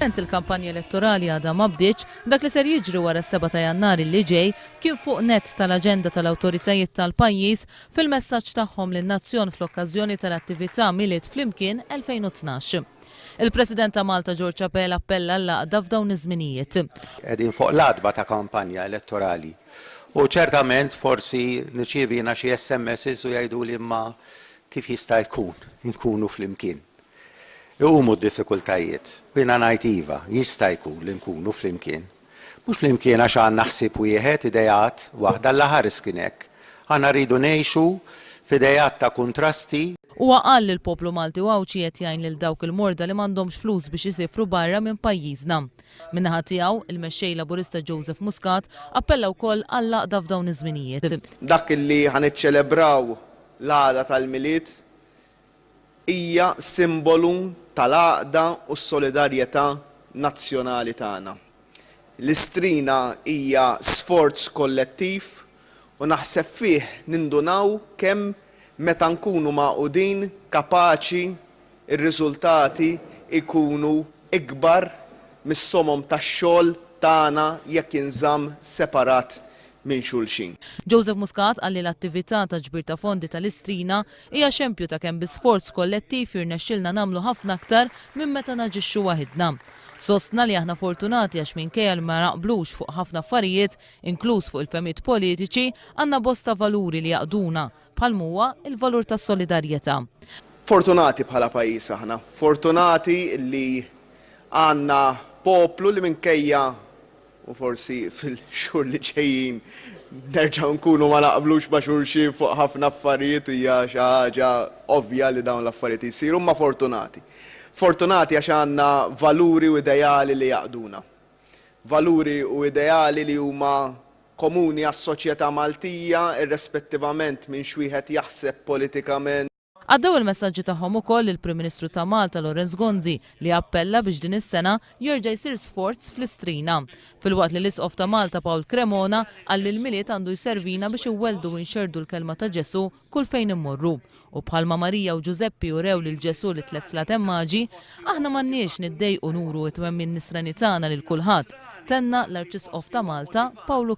Il-kampanja elettorali għadha ma bdietx, dak li ser jiġri wara s-7 ta' Jannar li ġej kien fuq nett tal-aġenda tal-awtoritajiet tal-pajjiż fil-messaġġ tagħhom lin-nazzjon fl-okkażjoni tal-attività Miliet Flimkien 2012. Il-President ta' Malta George Appell appella l-għaqda f'dawn iż-żminijiet. Qegħdin fuq l-adba ta' kampanja elettorali. U ċertament forsi nirċievina xi SMS u jgħiduli imma kif jista' jkun nkunu flimkien. Iqumu d-diffikultajiet. Jiena ngħid iva, jista' jkun li nkunu flimkien. Mhux flimkien għax għandna ħsieb wieħed idejat waħda l-aħares kien hekk. Aħna rridu ngħixu f'idejat ta' kontrasti. Huwa qal li l-poplu Malti u Awċi qed jgħin lil dawk il-morda li m'għandhomx flus biex isifru barra minn pajjiżna. Min-naħa tiegħu il-mexxej Laburista Joseph Muscat appella wkoll għall-għaqda f'dawn iż-żminijiet. Dak illi ħaniċċelebraw l-għada tal-miliet hija simbolu tal-għaqda u s-solidarjetà nazzjonali tagħna. L-istrina hija sforz kollettiv u naħseb fih nindunaw kemm meta nkunu maqudin kapaċi ir-riżultati ikunu ikbar mis-somom tax-xogħol tagħna jekk inżamm separat minn xulxin. Joseph Muscat qal li l-attività ta' ġbir ta' fondi tal-istrina hija xempju ta' kemm bi sforz kollettiv jirnexxilna nagħmlu ħafna aktar minn meta naġixxu waħedna. Sostna li aħna fortunati għax minkejja li ma naqblux fuq ħafna affarijiet, inkluż fuq il-femiet politiċi, għandna bosta valuri li jaqduna bħal huwa il-valur tas-solidarjetà. Fortunati bħala pajjiż aħna, fortunati li għandna poplu li minkejja u forsi fil-xhur li ġejjin nerġgħu nkunu ma naqblux ma' xulxin fuq ħafna affarijiet hija xi ħaġa ovvja li dawn l-affarijiet isiru, ma fortunati. Fortunati għax għandna valuri u ideali li jaqduna. Valuri u ideali li huma komuni għas-soċjetà Maltija irrispettivament minn x'wieħed jaħseb politikament. Għaddew il-messaġġi tagħhom ukoll il-Prim Ministru ta' Malta Lawrence Gonzi li appella biex din is-sena jerġa' jsir sforz fl-istrina. Filwaqt li l-Isqof ta' Malta Paul Cremona qal li l-miliet għandu jservina biex iweldu u nxerdu l-kelma ta' Ġesu kull fejn immorru. U bħalma Marija u Giuseppi urew lil Ġesu li tliet slat emmaġi, aħna m'għandniex niddejqu nuru t-twemmin nisrani tagħna lil kulħadd. Tenna l-Arċisqof ta' Malta Paolo